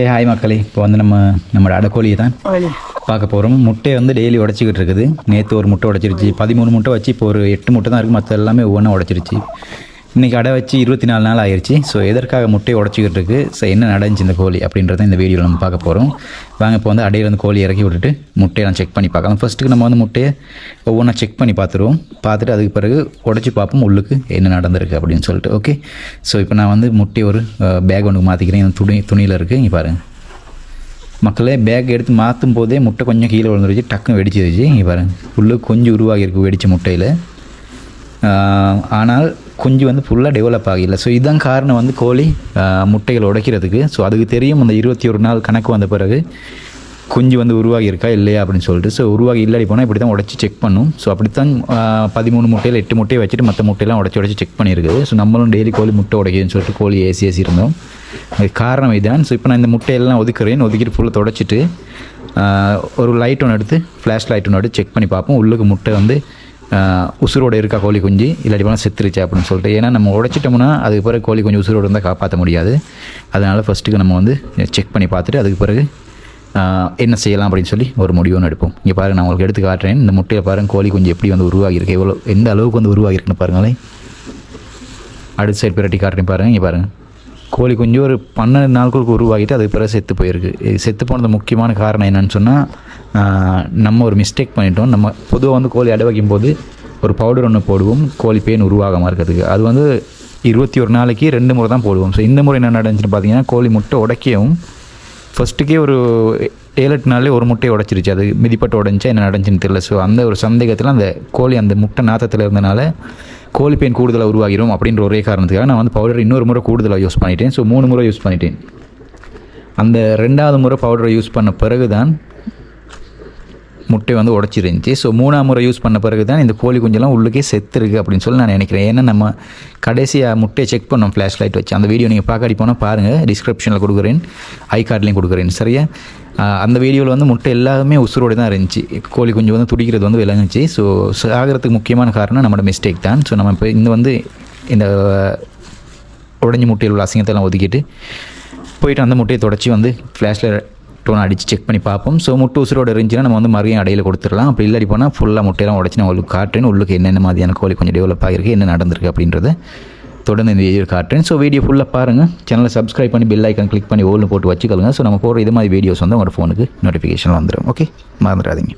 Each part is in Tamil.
ஹாய் மக்களே, இப்போ வந்து நம்மளோட அடக்கோழியை தான் பார்க்க போகிறோம். முட்டையை வந்து டெய்லி உடச்சிக்கிட்டு இருக்குது. நேற்று ஒரு முட்டை உடச்சிருச்சு, 13 முட்டை வச்சு இப்போ ஒரு 8 முட்டை தான் இருக்குது. மற்ற எல்லாமே ஒவ்வொன்றா உடச்சிருச்சு. இன்றைக்கி அடை வச்சு 24 நாள் ஆயிடுச்சு. ஸோ எதற்காக முட்டையை உடச்சிக்கிட்டு இருக்குது, ஸோ என்ன நடந்துச்சு இந்த கோழி அப்படின்றத இந்த வீடியோவில் நம்ம பார்க்க போகிறோம். வாங்க இப்போ வந்து அடையிலேருந்து கோழி இறக்கி விட்டுட்டு முட்டையெல்லாம் செக் பண்ணி பார்க்கலாம். ஃபஸ்ட்டுக்கு நம்ம வந்து முட்டையை ஒவ்வொன்றா செக் பண்ணி பார்த்துருவோம். பார்த்துட்டு அதுக்கு பிறகு உடச்சி பார்ப்போம் உள்ளுக்கு என்ன நடந்திருக்கு அப்படின்னு சொல்லிட்டு. ஓகே, ஸோ இப்போ நான் வந்து முட்டையை ஒரு பேக் ஒன்று மாற்றிக்கிறேன். துணியில் இருக்குது. இங்கே பாருங்கள் மக்களே, பேக் எடுத்து மாற்றும் போதே முட்டை கொஞ்சம் கீழே விழுந்துருச்சு, டக்குன்னு வெடிச்சிருச்சு. இங்கே பாருங்கள், உள்ளுக்கு கொஞ்சம் உருவாகிருக்கு வெடித்த முட்டையில். ஆனால் குஞ்சு வந்து ஃபுல்லாக டெவலப் ஆகலை. ஸோ இதுதான் காரணம் வந்து கோழி முட்டைகள் உடைக்கிறதுக்கு. ஸோ அதுக்கு தெரியும் அந்த 21 நாள் கணக்கு வந்த பிறகு குஞ்சு வந்து உருவாகி இருக்கா இல்லையா அப்படின்னு சொல்லிட்டு. ஸோ உருவாகி இல்லாடி போனால் இப்படி தான் உடச்சி செக் பண்ணும். ஸோ அப்படித்தான் 13 முட்டையில் 8 முட்டையை வச்சுட்டு மற்ற முட்டையெல்லாம் உடச்சி செக் பண்ணியிருக்குது. ஸோ நம்மளும் டெய்லி கோழி முட்டை உடைக்குதுன்னு சொல்லிட்டு கோழி ஏசி இருந்தோம். அது காரணம் இதுதான். ஸோ இப்போ நான் இந்த முட்டையெல்லாம் ஒதுக்கிட்டு ஃபுல்லாக தொடச்சிட்டு ஒரு லைட் ஒன்று எடுத்து ஃப்ளாஷ் லைட் ஒன்று எடுத்து செக் பண்ணி பார்ப்போம் உள்ளுக்கு முட்டை வந்து உசுரோடு இருக்கா கோழி குஞ்சு, இல்லாட்டி போனால் செத்துருச்சு அப்படின்னு சொல்லிட்டு. ஏன்னா நம்ம உடைச்சிட்டோம்னா அதுக்கு பிறகு கோழி குஞ்சு உசுரோடு இருந்தால் காப்பாற்ற முடியாது. அதனால் ஃபஸ்ட்டுக்கு நம்ம வந்து செக் பண்ணி பார்த்துட்டு அதுக்கு பிறகு என்ன செய்யலாம் அப்படின்னு சொல்லி ஒரு முடிவு ஒன்று எடுப்போம். இங்கே பாருங்கள், நான் உங்களுக்கு எடுத்து காட்டுறேன். இந்த முட்டையை பாருங்கள், கோழி குஞ்சு எப்படி வந்து உருவாகியிருக்கு, எவ்வளோ எந்த அளவுக்கு வந்து உருவாகிருக்குன்னு பாருங்களேன். அடுத்த சைடு பிரட்டி காட்டுறேன் பாருங்கள். இங்கே பாருங்கள், கோழி குஞ்சு ஒரு 12 நாட்களுக்கு உருவாகிட்டு அதுக்கு பிறகு செத்து போயிருக்கு. செத்து போனது முக்கியமான காரணம் என்னென்னு சொன்னால், நம்ம ஒரு மிஸ்டேக் பண்ணிட்டோம். நம்ம பொதுவாக வந்து கோழி அடை வைக்கும் போது ஒரு பவுடர் ஒன்று போடுவோம் கோழி பேன் உருவாகாமல் இருக்கிறதுக்கு. அது வந்து 21 நாளைக்கு 2 முறை தான் போடுவோம். ஸோ இந்த முறை என்ன நடந்துச்சுன்னு பார்த்தீங்கன்னா, கோழி முட்டை உடைக்கவும் ஃபஸ்ட்டுக்கே ஒரு 7-8 நாள்லேயே ஒரு முட்டையை உடச்சிருச்சு. அது மிதிப்பட்டு உடஞ்சிச்சா என்ன நடந்துச்சுன்னு தெரியல. ஸோ அந்த ஒரு சந்தேகத்தில் அந்த கோழி அந்த முட்டை நாத்தத்தில் இருந்தனால கோழி பெயின் கூடுதலாக உருவாகிடும் அப்படின்ற ஒரே காரணத்துக்காக நான் வந்து பவுடர் இன்னொரு முறை கூடுதலாக யூஸ் பண்ணிட்டேன். ஸோ 3 முறை யூஸ் பண்ணிட்டேன். அந்த 2வது முறை பவுடரை யூஸ் பண்ண பிறகு தான் முட்டை வந்து உடச்சிருந்துச்சி. ஸோ 3ஆம் முறை யூஸ் பண்ண பிறகு தான் இந்த கோழி குஞ்செல்லாம் உள்ளுக்கே செத்துருக்கு அப்படின்னு சொல்லி நான் நினைக்கிறேன். ஏன்னா நம்ம கடைசியாக முட்டையை செக் பண்ணோம் ஃப்ளாஷ் லைட் வச்சு. அந்த வீடியோ நீங்கள் பார்க்காடி போனால் பாருங்கள், டிஸ்கிரிப்ஷனில் கொடுக்குறேன், ஐ கார்ட்லேயும் கொடுக்குறேன். சரியா, அந்த வீடியோவில் வந்து முட்டை எல்லாமே உசுரோடு தான் இருந்துச்சு. கோழி குஞ்சு வந்து துடிக்கிறது வந்து விளங்குச்சு. ஸோ ஆகிறதுக்கு முக்கியமான காரணம் நம்மளோட மிஸ்டேக் தான். ஸோ நம்ம இப்போ இந்த உடஞ்சி முட்டையில் உள்ள அசிங்கத்தெல்லாம் ஒதுக்கிட்டு போயிட்டு அந்த முட்டையை தொடச்சி வந்து ஃப்ளாஷில் டோன் அடித்து செக் பண்ணி பார்ப்போம். ஸோ முட்டை உசுரோடு இருந்துச்சுன்னா நம்ம வந்து மறுபடியும் அடையில் கொடுத்துடலாம். அப்படி இல்லாடி போனால் ஃபுல்லாக முட்டையெல்லாம் உடச்சி நான் உங்களுக்கு காட்டுறேன் உள்ளுக்கு என்னென்ன மாதிரியான கோழி கொஞ்சம் டெவலப் ஆகிருக்கு, என்ன நடந்திருக்கு அப்படின்றத தொடர்ந்து இந்த வீடியோ காட்டுறேன். ஸோ வீடியோ ஃபுல்லாக பாருங்கள். சேனலை சப்ஸ்கிரைப் பண்ணி பெல் ஐக்கான் கிளிக் பண்ணி ஓல்னு போட்டு வச்சுக்கோங்க. ஸோ நம்ம போகிற இது மாதிரி வீடியோஸ் வந்து உங்களோட ஃபோனுக்கு நோட்டிஃபிகேஷன் வந்துடும். ஓகே, மறந்துடாதீங்க.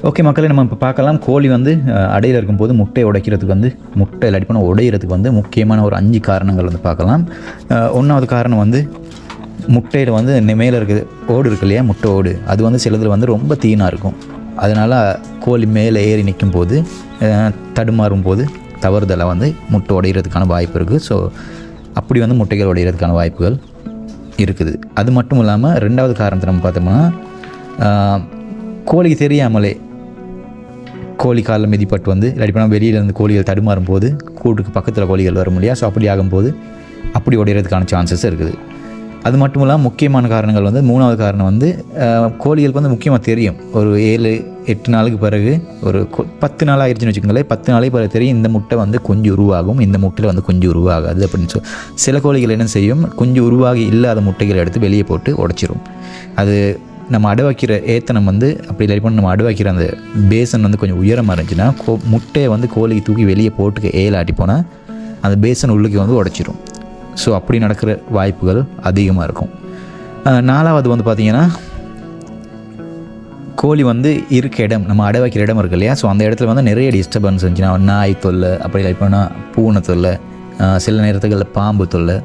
ஓகே மக்களே, நம்ம இப்போ பார்க்கலாம். கோழி வந்து அடையில் இருக்கும்போது முட்டையை உடைக்கிறதுக்கு வந்து முட்டை இல்லாட்டி போனால் உடையிறதுக்கு வந்து முக்கியமான ஒரு 5 காரணங்கள் வந்து பார்க்கலாம். 1வது காரணம் வந்து முட்டையில் வந்து மேலே இருக்குது ஓடு இருக்கு இல்லையா, முட்டை ஓடு, அது வந்து சிலதில் வந்து ரொம்ப தீனாக இருக்கும். அதனால் கோழி மேலே ஏறி நிற்கும் போது தடுமாறும் போது தவறுதலை வந்து முட்டை உடையிறதுக்கான வாய்ப்பு இருக்குது. ஸோ அப்படி வந்து முட்டைகள் உடையிறதுக்கான வாய்ப்புகள் இருக்குது. அது மட்டும் இல்லாமல் 2வது காரணத்தை நம்ம பார்த்தோம்னா, கோழிக்கு தெரியாமலே கோழி காலில் மிதிப்பட்டு வந்து இல்லாட்டினா வெளியிலேருந்து கோழிகள் தடுமாறும் போது கூட்டுக்கு பக்கத்தில் கோழிகள் வரும் இல்லையா. ஸோ அப்படி ஆகும்போது அப்படி உடையிறதுக்கான சான்சஸ் இருக்குது. அது மட்டும் இல்லாமல் முக்கியமான காரணங்கள் வந்து 3வது காரணம் வந்து கோழிகளுக்கு வந்து முக்கியமாக தெரியும். ஒரு 7-8 நாளுக்கு பிறகு ஒரு 10 நாள் ஆகிடுச்சுன்னு வச்சுக்கோங்களேன். 10 நாளைக்கு பிறகு தெரியும் இந்த முட்டை வந்து குஞ்சு உருவாகும், இந்த முட்டையில் வந்து குஞ்சு உருவாகாது அப்படின்னு சொல்லி. சில கோழிகள் என்ன செய்யும், குஞ்சு உருவாகி இல்லாத முட்டைகளை எடுத்து வெளியே போட்டு உடைச்சிரும். அது நம்ம அடை வைக்கிற ஏத்தனம் வந்து அப்படி இல்லை, நம்ம அடை வைக்கிற அந்த பேசன் வந்து கொஞ்சம் உயரமாக இருந்துச்சுன்னா முட்டையை வந்து கோழிக்கு தூக்கி வெளியே போட்டுக்க ஏலாட்டி போனால் அந்த பேசன் உள்ளுக்கு வந்து உடைச்சிரும். ஸோ அப்படி நடக்கிற வாய்ப்புகள் அதிகமாக இருக்கும். 4வது வந்து பார்த்திங்கன்னா, கோழி வந்து இருக்க இடம், நம்ம அடை வைக்கிற இடம் இருக்கு இல்லையா. ஸோ அந்த இடத்துல வந்து நிறைய டிஸ்டர்பன்ஸ் இருந்துச்சுன்னா, நாய் தொல்லை, அப்படி இல்லை இப்போனா பூனை தொல்லை, சில நேரத்துகளில் பாம்பு தொல்லை,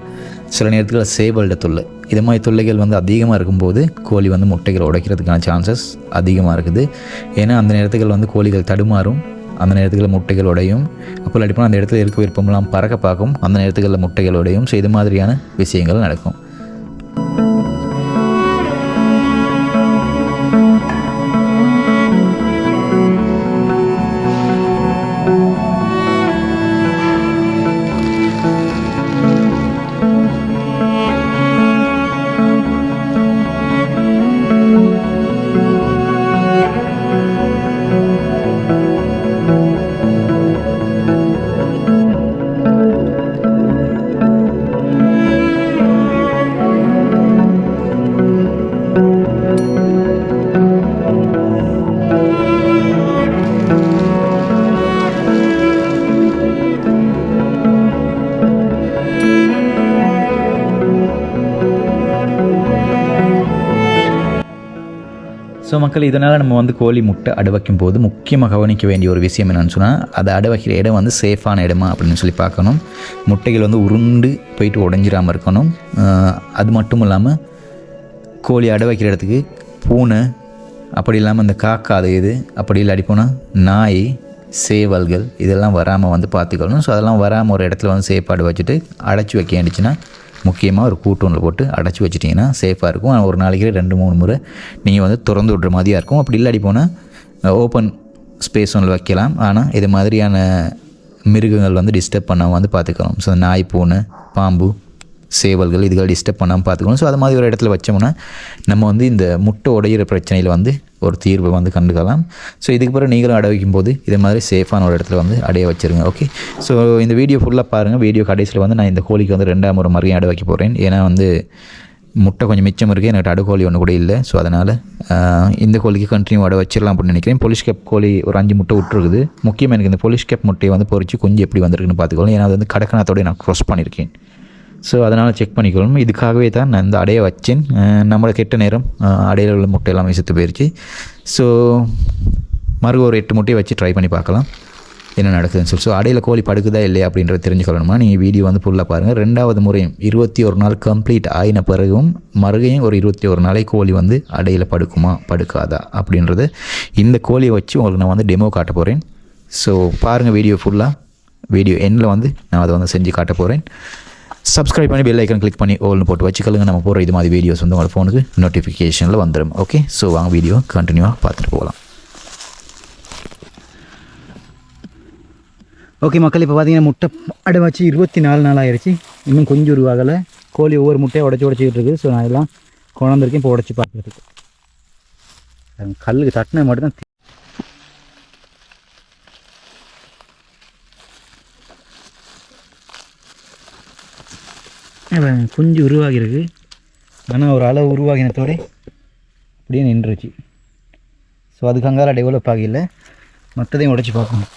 சில நேரத்துகளில் சேவல்ட தொல்லை, இது மாதிரி தொல்லைகள் வந்து அதிகமாக இருக்கும்போது கோழி வந்து முட்டைகள் உடைக்கிறதுக்கான சான்சஸ் அதிகமாக இருக்குது. ஏன்னா அந்த நேரத்துகள் வந்து கோழிகள் தடுமாறும், அந்த நேரத்துகளில் முட்டைகள் உடையும். அப்போ இல்லாட்டிப்போனால் அந்த இடத்துல இருக்க விருப்பமெல்லாம் பறக்க பார்க்கும், அந்த நேரத்துகளில் முட்டைகள் உடையும். ஸோ இது மாதிரியான விஷயங்கள் நடக்கும். ஸோ மக்கள், இதனால் நம்ம வந்து கோழி முட்டை அடை வைக்கும் போது முக்கியமாக கவனிக்க வேண்டிய ஒரு விஷயம் என்னென்னு சொன்னால், அதை அடை வைக்கிற இடம் வந்து சேஃபான இடமா அப்படின்னு சொல்லி பார்க்கணும். முட்டைகள் வந்து உருண்டு போயிட்டு உடஞ்சிடாமல் இருக்கணும். அது மட்டும் இல்லாமல் கோழி அடை வைக்கிற இடத்துக்கு பூனை, அப்படி இல்லாமல் இந்த காக்கா அது இது அப்படி இல்லாடி போனால் நாய், சேவல்கள் இதெல்லாம் வராமல் வந்து பார்த்துக்கணும். ஸோ அதெல்லாம் வராமல் ஒரு இடத்துல வந்து சேஃபாடு வச்சுட்டு அடைச்சி வைக்க வேண்டிச்சுன்னா முக்கியமாக ஒரு கூட்டொன்றில் போட்டு அடைச்சி வச்சிட்டிங்கன்னா சேஃபாக இருக்கும். ஒரு நாளைக்கு 2-3 முறை நீங்கள் வந்து திறந்து விட்ற மாதிரியாக இருக்கும். அப்படி இல்லாடி போனால் ஓப்பன் ஸ்பேஸ் ஒன்றில் வைக்கலாம். ஆனால் இது மாதிரியான மிருகங்கள் வந்து டிஸ்டர்ப் பண்ணாமல் வந்து பார்த்துக்கணும். ஸோ நாய், பூனை, பாம்பு, சேவல்கள் இதுகள் டிஸ்டர்ப் பண்ணாமல் பார்த்துக்கணும். ஸோ அது மாதிரி ஒரு இடத்துல வச்சோம்னா நம்ம வந்து இந்த முட்டை உடையிற பிரச்சனையில் வந்து ஒரு தீர்வை வந்து கண்டுக்கலாம். ஸோ இதுக்கு பிறகு நீங்களும் அடை வைக்கும்போது இதே மாதிரி சேஃபான ஒரு இடத்துல வந்து அடைய வச்சுருங்க. ஓகே, ஸோ இந்த வீடியோ ஃபுல்லாக பாருங்கள். வீடியோ கடைசியில் வந்து நான் இந்த கோழிக்கு வந்து 2ஆம் முறை மறுபடியும் அடை வைக்க போகிறேன். ஏன்னா வந்து முட்டை கொஞ்சம் மிச்சம் இருக்குது, எனக்கு அடைக்கோழி ஒன்று கூட இல்லை. ஸோ அதனால் இந்த கோழிக்கு கண்டினியூ அடை வச்சிடலாம் அப்படின்னு நினைக்கிறேன். பொலிஷ் கேப் கோழி ஒரு 5 முட்டை விட்டுருக்குது. முக்கியமாக எனக்கு இந்த பொலிஷ் கேப் முட்டையை வந்து பொறிச்சு கொஞ்சம் எப்படி வந்திருக்குன்னு பார்த்துக்கோங்க. ஏன்னா அது வந்து கடக்கணத்தோடு நான் க்ராஸ் பண்ணியிருக்கேன். ஸோ அதனால் செக் பண்ணிக்கொள்ளணும். இதுக்காகவே தான் நான் இந்த அடையை வச்சேன். நம்மளை கெட்ட நேரம் அடையில் உள்ள முட்டை எல்லாமே செத்து போயிடுச்சு. ஸோ மறுபடியும் ஒரு 8 முட்டையை வச்சு ட்ரை பண்ணி பார்க்கலாம் என்ன நடக்குதுன்னு சொல்லி. ஸோ அடையில் கோழி படுக்குதா இல்லையா அப்படின்றத தெரிஞ்சுக்கொள்ளணுமா நீங்கள் வீடியோ வந்து ஃபுல்லாக பாருங்கள். 2வது முறையும் 21 நாள் கம்ப்ளீட் ஆகின பிறகும் மறுகையும் ஒரு 21 நாளைக்கு கோழி வந்து அடையில் படுக்குமா படுக்காதா அப்படின்றது இந்த கோழியை வச்சு உங்களுக்கு நான் வந்து டெமோ காட்ட போகிறேன். ஸோ பாருங்கள் வீடியோ ஃபுல்லாக. வீடியோ எண்டில் வந்து நான் அதை வந்து செஞ்சு காட்ட போகிறேன். சப்ஸ்கிரைப் பண்ணி பெல் ஐக்கன் கிளிக் பண்ணி ஓல்னு போட்டு வச்சுக்கலுங்க. நம்ம போகிற இது மாதிரி வீடியோஸ் வந்து உங்களோட ஃபோனுக்கு நோட்டிஃபிகேஷனில் வந்துடும். ஓகே, ஸோ வாங்க வீடியோ கண்டினியூவாக பார்த்துட்டு போகலாம். ஓகே மக்கள், இப்போ பார்த்தீங்கன்னா முட்டை அடை வச்சு 24 நாள் ஆயிடுச்சு. இன்னும் கொஞ்சம் உருவாகலை. கோழி ஒவ்வொரு முட்டையை உடச்சிக்கிட்டு இருக்குது. ஸோ நான் எல்லாம் கொண்டாந்துருக்கேன் இப்போ உடச்சி பார்க்குறதுக்கு. கல்லுக்கு தட்டினது மட்டும்தான் குஞ்சு உருவாகிருக்கு. ஆனால் ஒரு அளவு உருவாகினத்தோட அப்படியே நின்றுச்சு. ஸோ அதுக்கு அங்கால டெவலப் ஆகல. மற்றதையும் உடச்சி பார்க்கணும்.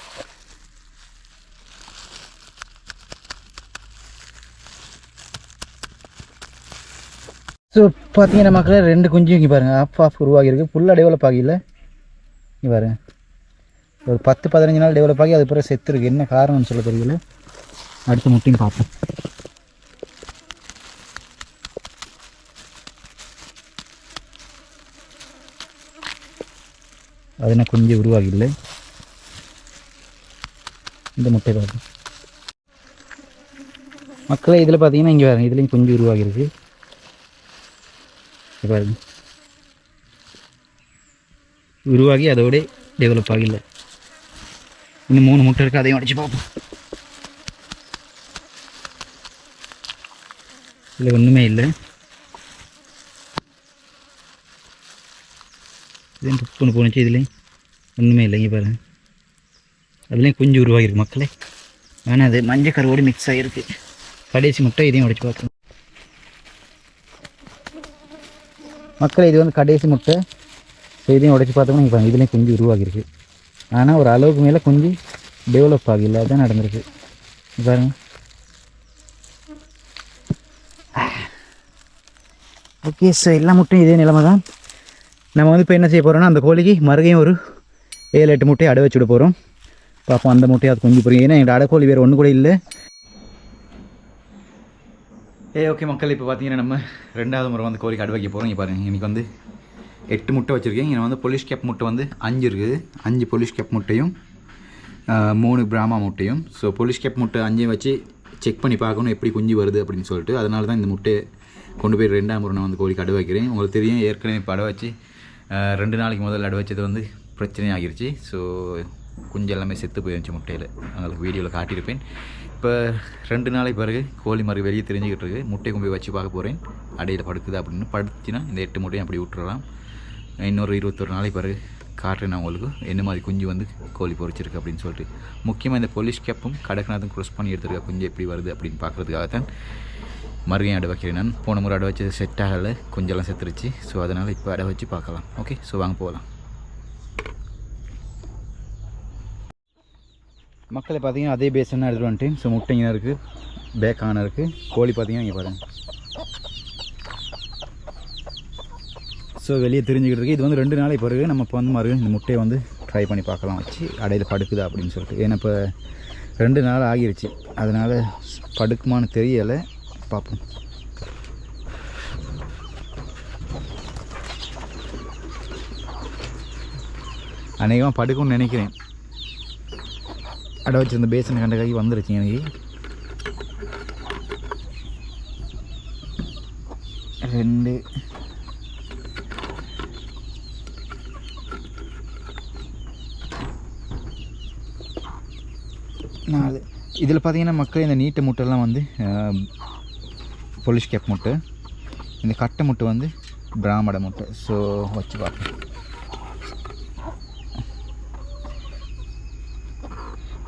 ஸோ பார்த்தீங்கன்னா மக்களே 2 குஞ்சு இங்கே பாருங்கள் ஆஃப் உருவாகிருக்கு. ஃபுல்லாக டெவலப் ஆகல. இங்கே பாருங்கள் ஒரு 10-15 நாள் டெவலப் ஆகி அது பிறகு செத்துருக்கு. என்ன காரணம்னு சொல்ல தெரியல. அடுத்த முட்டையும் பார்ப்போம். அது என்ன குஞ்சு உருவாகல. இந்த முட்டை பார்ப்போம் மக்களே. இதில் பார்த்தீங்கன்னா இங்கே பாருங்க, இதுலேயும் குஞ்சு உருவாகிருக்கு. பாருங்க உருவாகி அதோட டெவலப் ஆகல. இன்னும் 3 முட்டை இருக்குது. அதையும் அடிச்சு பார்ப்போம். இதில் ஒன்றுமே இல்லை. இதுலேயும் துப்புன்னு போணுச்சு. இதுலேயும் ஒன்றுமே இல்லை. இங்கே பாருங்கள் அதுலேயும் குஞ்சு உருவாகிருக்கு மக்களே. ஆனால் அது மஞ்சள் கருவோடு மிக்ஸ் ஆகிருக்கு. கடைசி முட்டை இதையும் உடைச்சு பார்க்கணும் மக்களே. இது வந்து கடைசி முட்டை. ஸோ இதையும் உடைச்சி பார்த்தோம்னா நீங்கள் பாருங்கள் இதுலேயும் குஞ்சு உருவாகிருக்கு. ஆனால் ஒரு அளவுக்கு மேலே குஞ்சு டெவலப் ஆகல. அதுதான் நடந்திருக்கு. பாருங்கள். ஓகே, ஸோ எல்லா முட்டையும் இதே நிலைமை தான். நம்ம வந்து இப்போ என்ன செய்ய போகிறோம்னா அந்த கோழிக்கு மறுகையும் ஒரு 7-8 முட்டையை அடை வச்சுட போகிறோம். பார்ப்போம் அந்த முட்டையை அது குஞ்சு போகிறீங்க. ஏன்னா எங்கள் அடைக்கோழி வேறு ஒன்று கூட இல்லை. ஓகே மக்கள், இப்போ பார்த்தீங்கன்னா நம்ம 2வது முறை வந்து கோழிக்கு அடை வைக்க போகிறோம். இங்கே பாருங்கள், இன்றைக்கி வந்து 8 முட்டை வச்சுருக்கேன். இங்கே வந்து பொலிஷ் கேப் முட்டை வந்து 5 இருக்குது. 5 பொலிஷ் கேப் முட்டையும் 3 பிராமா முட்டையும். ஸோ பொலிஷ் கேப் முட்டை 5 வச்சு செக் பண்ணி பார்க்கணும் எப்படி குஞ்சு வருது அப்படின்னு சொல்லிட்டு. அதனால தான் இந்த முட்டையை கொண்டு போய் 2ஆம் முறை நான் வந்து கோழிக்கு அடை வைக்கிறேன். உங்களுக்கு தெரியும் ஏற்கனவே இப்போ அடை வச்சு 2 நாளைக்கு முதல்ல அடை வச்சது வந்து பிரச்சனை ஆகிருச்சு. ஸோ குஞ்சு எல்லாமே செத்து போயிருந்துச்சு முட்டையில். உங்களுக்கு வீடியோவில் காட்டியிருப்பேன். இப்போ 2 நாளைக்கு பிறகு கோழி மறு வெளியே தெரிஞ்சுக்கிட்டு இருக்குது. முட்டையை கொண்டு போய் வச்சு பார்க்க போகிறேன் அடையில் படுக்குது அப்படின்னு. படுத்துச்சுன்னா இந்த 8 முட்டையும் அப்படி விட்டுறலாம். இன்னொரு 21 நாளைக்கு பிறகு காட்டுறேன் நான் உங்களுக்கு என்ன மாதிரி குஞ்சு வந்து கோழி பொறிச்சிருக்கு அப்படின்னு சொல்லிட்டு. முக்கியமாக இந்த பொலிஷ் கேப்பும் கடக்கநாத்தும் க்ரோஸ் பண்ணி எடுத்துருக்க குஞ்சு எப்படி வருது அப்படின்னு பார்க்குறதுக்காகத்தான் மறுகையும் அடை வைக்கிறேன். நான் போன முறை அடை வச்சு செட் ஆகலை, கொஞ்செல்லாம் செத்துருச்சு. ஸோ அதனால் இப்போ அடை வச்சு பார்க்கலாம். ஓகே, ஸோ வாங்க போகலாம். மக்களை பார்த்தீங்கன்னா அதே பேசன் எடுத்துகிட்டு வந்துட்டேன். ஸோ முட்டைங்க இருக்குது, பேக்கான இருக்குது. கோழி பார்த்தீங்கன்னா இங்கே பாருங்கள். ஸோ வெளியே தெரிஞ்சுக்கிட்டு இருக்கு. இது வந்து 2 நாளைக்கு பிறகு நம்ம இப்போ வந்து மறுபடியும் இந்த முட்டையை வந்து ட்ரை பண்ணி பார்க்கலாம் வச்சு அடையில் படுக்குதா அப்படின்னு சொல்லிட்டு. ஏன்னா இப்போ 2 நாள் ஆகிருச்சு, அதனால் படுக்குமான்னு தெரியலை, பார்ப்போம். அநேகமாக படுக்கும்னு நினைக்கிறேன். அடை வச்சிருந்த பேசன் கண்டக்காகி வந்துருச்சு எனக்கு. 2 4 இதில் பார்த்தீங்கன்னா மக்கள் இந்த நீட்ட முட்டைலாம் வந்து போலீஸ் கேப் முட்டை, இந்த கட்டை முட்டை வந்து பிராமட முட்டை. ஸோ வச்சு பார்ப்போம்.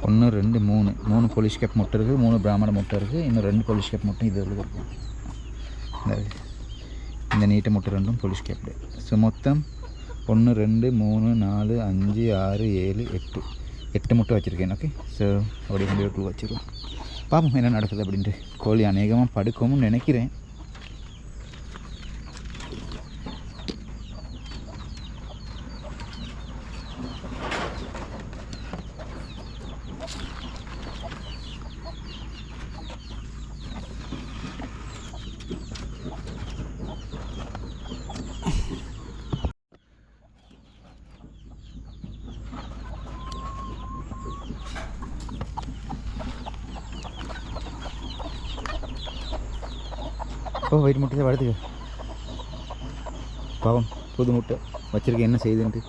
1 2 3 போலீஸ் கேப் முட்டை இருக்குது, 3 பிராமண முட்டை இருக்குது, இன்னும் 2 போலீஸ் கேப் முட்டை இது இருக்குது. இந்த நீட்ட முட்டை 2 போலீஸ் கேப்டு. ஸோ மொத்தம் 1 2 3 4 5 6 7 8 முட்டை வச்சுருக்கேன். ஓகே, ஸோ அப்படியே கொண்டு வீட்டுக்கு வச்சுருவோம். பார்ப்போம் என்ன நடக்குது அப்படின்ட்டு. கோழி அநேகமாக படுக்கும்னு நினைக்கிறேன். வெயிட் முட்டை தான் வளர்த்துக்க. பாவம் புது முட்டை வச்சுருக்கேன், என்ன செய்யுதுன்ட்டு.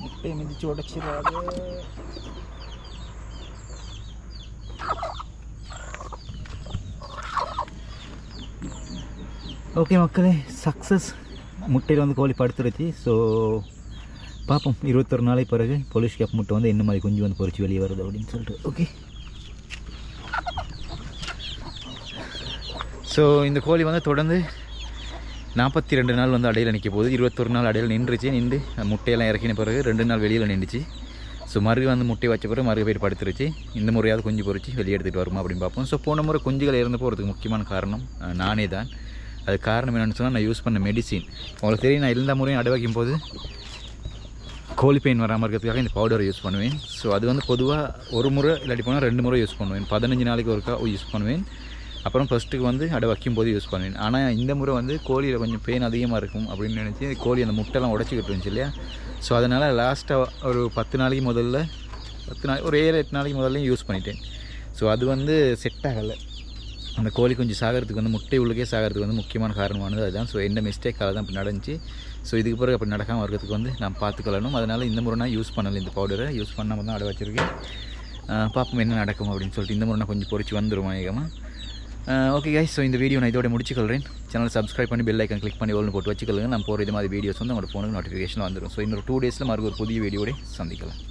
முட்டையை மிதிச்சு உடச்சிடாது. ஓகே மக்களே, சக்ஸஸ். முட்டையில் வந்து கோழி படுத்துருச்சு. ஸோ பார்ப்போம் 21 நாளைக்கு பிறகு போலீஸ் கேப் முட்டை வந்து என்ன மாதிரி குஞ்சு வந்து பொறிச்சு வெளியே வருது அப்படின்னு சொல்லிட்டு. ஓகே, ஸோ இந்த கோழி வந்து தொடர்ந்து 42 நாள் வந்து அடையில் நிற்க போகுது. 21 நாள் அடையில் நின்று முட்டையெல்லாம் இறக்கின பிறகு 2 நாள் வெளியில் நின்றுச்சு. ஸோ மறுபடியும் வந்து முட்டை வச்ச பிறகு மறுபடியும் போய் படுத்துருச்சு. இந்த முறையாவது குஞ்சு பொறிச்சு வெளியே எடுத்துகிட்டு வருமா அப்படின்னு பார்ப்போம். ஸோ போன முறை குஞ்சுகள் இறந்து போகிறதுக்கு முக்கியமான காரணம் நானே தான். அது காரணம் என்னென்னு சொன்னால், நான் யூஸ் பண்ண மெடிசின். உங்களுக்கு தெரியும், நான் எல்லா முறையும் அடை வைக்கும் போது கோழி பெயின் வராமல் இருக்கிறதுக்காக இந்த பவுடரை யூஸ் பண்ணுவேன். ஸோ அது வந்து பொதுவாக ஒரு முறை இல்லாட்டி போனால் 2 முறை யூஸ் பண்ணுவேன். 15 நாளைக்கு ஒருக்கா யூஸ் பண்ணுவேன். அப்புறம் ஃபஸ்ட்டுக்கு வந்து அடை வைக்கும் போது யூஸ் பண்ணுவேன். ஆனால் இந்த முறை வந்து கோழியில் கொஞ்சம் பெயின் அதிகமாக இருக்கும் அப்படின்னு நினச்சி கோழி அந்த முட்டைலாம் உடச்சிக்கிட்டு இருந்துச்சு இல்லையா. ஸோ அதனால் லாஸ்ட்டாக ஒரு 10 நாளைக்கு முதல்ல ஒரு 7-8 நாளைக்கு முதல்ல யூஸ் பண்ணிட்டேன். ஸோ அது வந்து செட் ஆகலை. அந்த கோழி கொஞ்சம் சாகிறதுக்கு வந்து முட்டை உள்ளுக்கே சாகிறதுக்கு வந்து முக்கியமான காரணமானது அதுதான். ஸோ எந்த மிஸ்டேக்காக தான் அப்படி நடந்துச்சு. ஸோ இதுக்கு பிறகு அப்படி நடக்காமல் இருக்கிறதுக்கு வந்து நான் பார்த்துக்கொள்ளணும். அதனால் இந்த முறை நான் யூஸ் பண்ணலை, இந்த பவுடரை யூஸ் பண்ணாமல் தான் அடை வச்சுருக்கேன். பார்ப்போம் என்ன நடக்கும் அப்படின்னு சொல்லிட்டு. இந்த முறை நான் கொஞ்சம் பொறிச்சு வந்துடும் வேகமாக. ஓகே கைஸ், ஸோ இந்த வீடியோ நான் இதோட முடிச்சுக்கொள்கிறேன். சேனல் சப்ஸ்கிரைப் பண்ணி பெல் ஐக்கன் கிளிக் பண்ணி ஓல்னு போட்டு வச்சுக்கொள்ளுங்க. நான் போகிற இது மாதிரி வீடியோஸ் வந்து உங்களோட ஃபோனுக்கு நோட்டிஃபிகேஷன் வந்துடும். ஸோ இன்னொரு 2 டேஸில் மறுபடியும் ஒரு புதிய வீடியோட சந்திக்கலாம்.